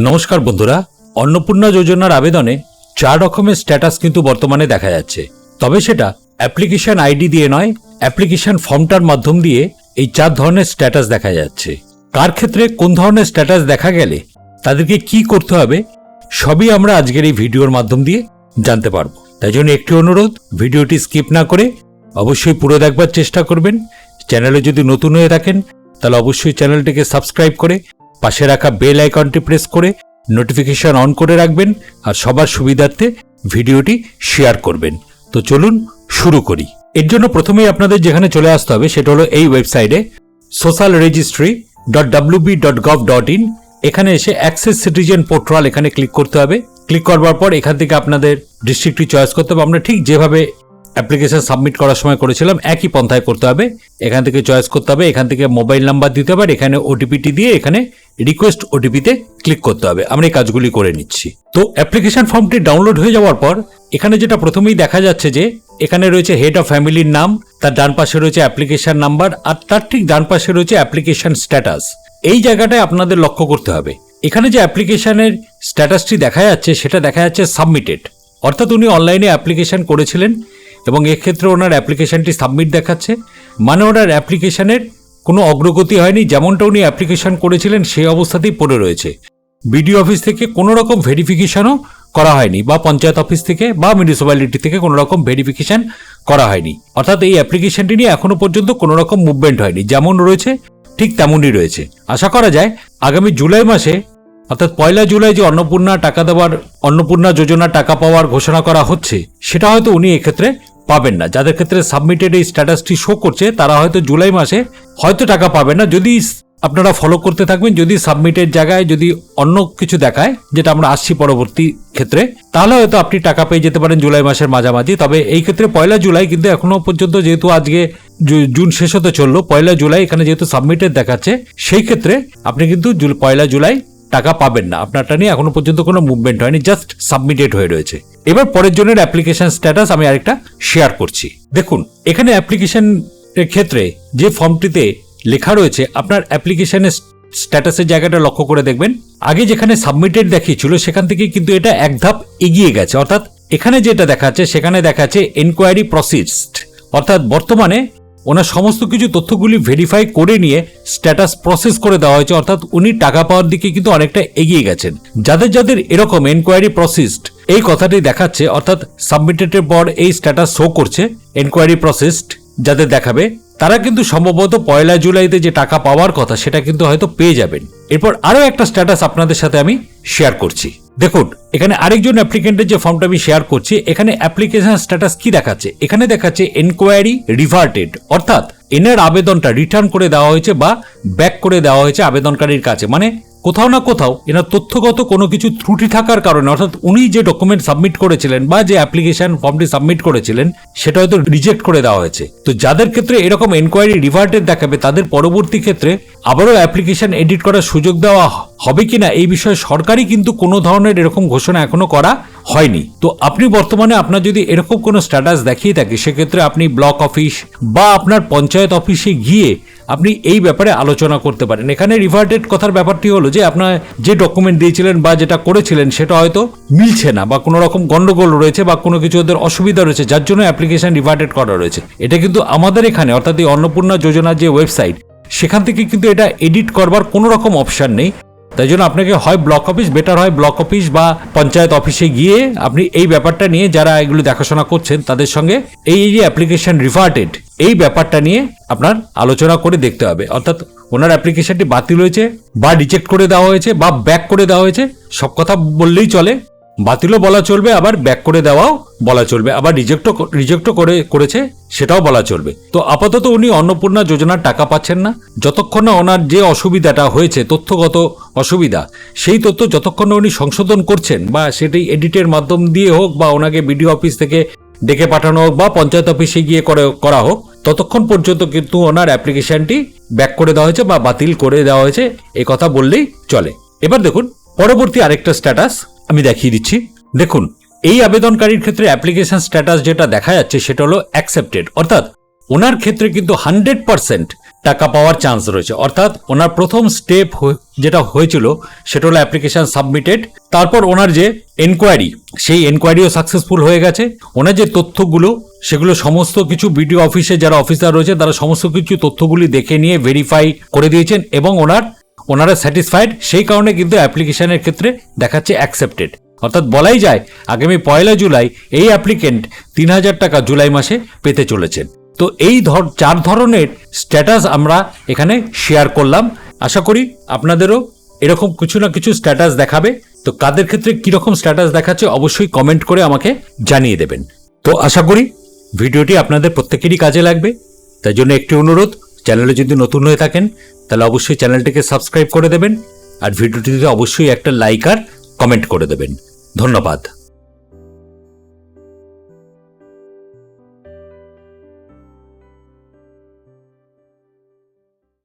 নমস্কার বন্ধুরা, অন্নপূর্ণা যোজনার আবেদনে 4 রকমের স্ট্যাটাস কিন্তু বর্তমানে দেখা যাচ্ছে। তবে সেটা অ্যাপ্লিকেশন আইডি দিয়ে নয়, অ্যাপ্লিকেশন ফর্মটার মাধ্যম দিয়ে এই 4 ধরনের স্ট্যাটাস দেখা যাচ্ছে। কার ক্ষেত্রে কোন ধরনের স্ট্যাটাস দেখা গেলে তাদেরকে কি করতে হবে সবই আমরা আজকের এই ভিডিওর মাধ্যম দিয়ে জানতে পারবো। তাই জন্য একটি অনুরোধ, ভিডিওটি স্কিপ না করে অবশ্যই পুরো দেখবার চেষ্টা করবেন। চ্যানেলে যদি নতুন হয়ে থাকেন তাহলে অবশ্যই চ্যানেলটিকে সাবস্ক্রাইব করে পাশে রাখা বেল আইকনটি প্রেস করে নোটিফিকেশন অন করে রাখবেন আর সবার সুবিধার্থে ভিডিওটি শেয়ার করবেন। তো চলুন শুরু করি। এর জন্য প্রথমেই আপনাদের যেখানে চলে আসতে হবে সেটা হলো এই ওয়েবসাইটে socialregistry.wb.gov.in। এখানে এসে অ্যাক্সেস সিটিজেন পোর্টাল এখানে ক্লিক করতে হবে। ক্লিক করবার পর এখান থেকে আপনাদের ডিস্ট্রিক্টটি চয়েস করতে হবে। আমরা ঠিক যেভাবে অ্যাপ্লিকেশন সাবমিট করার সময় করেছিলাম একই পন্থায় করতে হবে। এখান থেকে চয়েস করতে হবে, এখান থেকে মোবাইল নাম্বার দিতে হবে, এখানে ওটিপিটি দিয়ে এখানে রিকোয়েস্ট ওটিপিতে ক্লিক করতে হবে। আমরা এই কাজগুলি করে নিচ্ছি। তো অ্যাপ্লিকেশন ফর্মটি ডাউনলোড হয়ে যাওয়ার পর এখানে যেটা প্রথমেই দেখা যাচ্ছে যে এখানে রয়েছে হেড অফ ফ্যামিলির নাম, তার ডান পাশে রয়েছে অ্যাপ্লিকেশন নাম্বার আর তার ঠিক ডান পাশে রয়েছে অ্যাপ্লিকেশন স্ট্যাটাস। এই জায়গাটায় আপনাদের লক্ষ্য করতে হবে। এখানে যে অ্যাপ্লিকেশনের স্ট্যাটাসটি দেখা যাচ্ছে সেটা দেখা যাচ্ছে সাবমিটেড, অর্থাৎ উনি অনলাইনে অ্যাপ্লিকেশন করেছিলেন এবং এক্ষেত্রে ওনার অ্যাপ্লিকেশনটি সাবমিট দেখাচ্ছে, মানে ওনার অ্যাপ্লিকেশনের কোনো অগ্রগতি হয়নি। যেমনটা উনি অ্যাপ্লিকেশন করেছিলেন সেই অবস্থাতেই পড়ে রয়েছে। বিডিও অফিস থেকে কোনো রকম ভেরিফিকেশনও করা হয়নি বা পঞ্চায়েত অফিস থেকে বা মিউনিসিপ্যালিটি থেকে কোনো রকম ভেরিফিকেশন করা হয়নি। অর্থাৎ এই অ্যাপ্লিকেশনটি নিয়ে এখনো পর্যন্ত কোনো রকম মুভমেন্ট হয়নি, যেমন রয়েছে ঠিক তেমনই রয়েছে। আশা করা যায় আগামী জুলাই মাসে অর্থাৎ 1 জুলাই যে অন্নপূর্ণা যোজনার টাকা পাওয়ার ঘোষণা করা হচ্ছে সেটা হয়তো উনি এক্ষেত্রে পাবেন না। যাদের ক্ষেত্রে সাবমিটেড এই স্ট্যাটাসটি শো করছে তারা হয়তো জুলাই মাসে হয়তো টাকা পাবেন না। যদি আপনারা ফলো করতে থাকবেন, যদি সাবমিটেড জায়গায় যদি অন্য কিছু দেখায়, যেটা আমরা আসছি পরবর্তী ক্ষেত্রে, তাহলে হয়তো আপনি টাকা পেয়ে যেতে পারেন জুলাই মাসের মাঝামাঝি। তবে এই ক্ষেত্রে 1 জুলাই কিন্তু এখনো পর্যন্ত, যেহেতু আজকে জুন শেষ হতে চললো, 1 জুলাই এখানে যেহেতু সাবমিটেড দেখাচ্ছে, সেই ক্ষেত্রে আপনি কিন্তু 1 জুলাই টাকা পাবেন না। আপনারটা নিয়ে এখনো পর্যন্ত কোনো মুভমেন্ট হয়নি, জাস্ট সাবমিটেড হয়ে রয়েছে। এবার পরের জনের অ্যাপ্লিকেশন স্ট্যাটাস আমি আরেকটা শেয়ার করছি। দেখুন, এখানে অ্যাপ্লিকেশনের ক্ষেত্রে যে ফর্মটিতে লেখা রয়েছে আপনার অ্যাপ্লিকেশনের স্ট্যাটাসের জায়গাটা লক্ষ্য করে দেখবেন। আগে যেখানে সাবমিটেড দেখিয়েছিল সেখান থেকে কিন্তু এটা এক ধাপ এগিয়ে গেছে। অর্থাৎ এখানে যেটা দেখাচ্ছে সেখানে দেখাচ্ছে এনকোয়ারি প্রসিসড, অর্থাৎ বর্তমানে ওনার সমস্ত কিছু তথ্যগুলি ভেরিফাই করে নিয়ে স্ট্যাটাস প্রসেস করে দেওয়া হয়েছে। অর্থাৎ উনি টাকা পাওয়ার দিকে কিন্তু অনেকটা এগিয়ে গেছেন। যাদের যাদের এরকম এনকোয়ারি প্রসেসড এই কথাটি দেখাচ্ছে, অর্থাৎ সাবমিটেডের পর এই স্ট্যাটাস শো করছে এনকোয়ারি প্রসেসড, যাদের দেখাবে তারা কিন্তু সম্ভবত 1 জুলাইতে যে টাকা পাওয়ার কথা সেটা কিন্তু হয়তো পেয়ে যাবেন। এরপর আরো একটা স্ট্যাটাস আপনাদের সাথে আমি শেয়ার করছি। দেখুন, এখানে আরেকজন অ্যাপ্লিকেন্টের যে ফর্মটা আমি শেয়ার করছি, এখানে অ্যাপ্লিকেশন স্ট্যাটাস কি দেখাচ্ছে? এখানে দেখাচ্ছে এনকোয়ারি রিভার্টেড, অর্থাৎ এনার আবেদনটা রিটার্ন করে দেওয়া হয়েছে বা ব্যাক করে দেওয়া হয়েছে আবেদনকারীর কাছে। মানে কোথাও না কোথাও এনার তথ্যগত কোনো কিছু ত্রুটি থাকার কারণে, অর্থাৎ উনি যে ডকুমেন্ট সাবমিট করেছিলেন বা যে অ্যাপ্লিকেশন ফর্মটি সাবমিট করেছিলেন সেটা হয়তো রিজেক্ট করে দেওয়া হয়েছে। তো যাদের ক্ষেত্রে এরকম এনকোয়ারি রিভার্টেড দেখাবে তাদের পরবর্তী ক্ষেত্রে আবারও অ্যাপ্লিকেশন এডিট করার সুযোগ দেওয়া হবে কিনা এই বিষয়ে সরকারি কিন্তু কোনো ধরনের এরকম ঘোষণা এখনো করা হয়নি। তো আপনি বর্তমানে আপনার যদি এরকম কোনো স্ট্যাটাস দেখিয়ে থাকে সেক্ষেত্রে আপনি ব্লক অফিস বা আপনার পঞ্চায়েত অফিসে গিয়ে আপনি এই ব্যাপারে আলোচনা করতে পারেন। এখানে রিভার্টেড কথার ব্যাপারটি হলো যে আপনার যে ডকুমেন্ট দিয়েছিলেন বা যেটা করেছিলেন সেটা হয়তো মিলছে না বা কোনো রকম গন্ডগোল রয়েছে বা কোনো কিছু ওদের অসুবিধা রয়েছে, যার জন্য অ্যাপ্লিকেশন রিভার্টেড করা রয়েছে। এটা কিন্তু আমাদের এখানে, অর্থাৎ এই অন্নপূর্ণা যোজনার যে ওয়েবসাইট সেখান থেকে কিন্তু এটা এডিট করবার কোনো রকম অপশন নেই। তাই জন্য আপনাকে হয় ব্লক অফিস, বেটার হয় ব্লক অফিস বা পঞ্চায়েত অফিসে গিয়ে আপনি এই ব্যাপারটা নিয়ে, যারা এগুলো দেখাশোনা করছেন তাদের সঙ্গে এই যে অ্যাপ্লিকেশন রিভার্টেড এই ব্যাপারটা নিয়ে আপনার আলোচনা করে দেখতে হবে। অর্থাৎ ওনার অ্যাপ্লিকেশনটি বাতিল হয়েছে বা রিজেক্ট করে দেওয়া হয়েছে বা ব্যাক করে দেওয়া হয়েছে, সব কথা বললেই চলে। বাতিলও বলা চলবে, আবার ব্যাক করে দেওয়াও বলা চলবে, আবার রিজেক্টও করেছে সেটাও বলা চলবে। তো আপাতত উনি অন্নপূর্ণা যোজনার টাকা পাচ্ছেন না যতক্ষণ না ওনার যে অসুবিধাটা হয়েছে, তথ্যগত অসুবিধা, সেই তথ্য যতক্ষণ না উনি সংশোধন করছেন বা সেটি এডিটের মাধ্যম দিয়ে হোক বা ওনাকে বিডিও অফিস থেকে ডেকে পাঠানো হোক বা পঞ্চায়েত অফিসে গিয়ে করা হোক, ততক্ষণ পর্যন্ত কিন্তু ওনার অ্যাপ্লিকেশনটি ব্যাক করে দেওয়া হয়েছে বা বাতিল করে দেওয়া হয়েছে এই কথা বললেই চলে। এবার দেখুন পরবর্তী আরেকটা স্ট্যাটাস আমি দেখিয়ে দিচ্ছি। দেখুন, এই আবেদনকারীর ক্ষেত্রে অ্যাপ্লিকেশন স্ট্যাটাস যেটা দেখা যাচ্ছে সেটা হলো অ্যাকসেপ্টেড, অর্থাৎ ওনার ক্ষেত্রে কিন্তু 100% টাকা পাওয়ার চান্স রয়েছে। অর্থাৎ ওনার প্রথম স্টেপ যেটা হয়েছিল সেটা হলো অ্যাপ্লিকেশন সাবমিটেড, তারপর ওনার যে এনকোয়ারি, সেই এনকোয়ারিও সাকসেসফুল হয়ে গেছে। ওনার যে তথ্যগুলো সেগুলো সমস্ত কিছু বিডিও অফিসে যারা অফিসার রয়েছে তারা সমস্ত কিছু তথ্যগুলি দেখে নিয়ে ভেরিফাই করে দিয়েছেন এবং ওনারা স্যাটিসফাইড। সেই কারণে কিন্তু অ্যাপ্লিকেশনের ক্ষেত্রে দেখাচ্ছে অ্যাকসেপ্টেড। অর্থাৎ বলাই যায় আগামী 1 জুলাই এই অ্যাপ্লিকেন্ট 3,000 টাকা জুলাই মাসে পেতে চলেছেন। তো এই 4 ধরনের স্ট্যাটাস আমরা এখানে শেয়ার করলাম। আশা করি আপনাদেরও এরকম কিছু না কিছু স্ট্যাটাস দেখাবে। তো কাদের ক্ষেত্রে কীরকম স্ট্যাটাস দেখাচ্ছে অবশ্যই কমেন্ট করে আমাকে জানিয়ে দেবেন। তো আশা করি ভিডিওটি আপনাদের প্রত্যেকেরই কাজে লাগবে। তাই জন্য একটি অনুরোধ, চ্যানেলে যদি নতুন হয়ে থাকেন তাহলে অবশ্যই চ্যানেলটিকে সাবস্ক্রাইব করে দেবেন আর ভিডিওটিতে অবশ্যই একটা লাইক আর কমেন্ট করে দেবেন। ধন্যবাদ।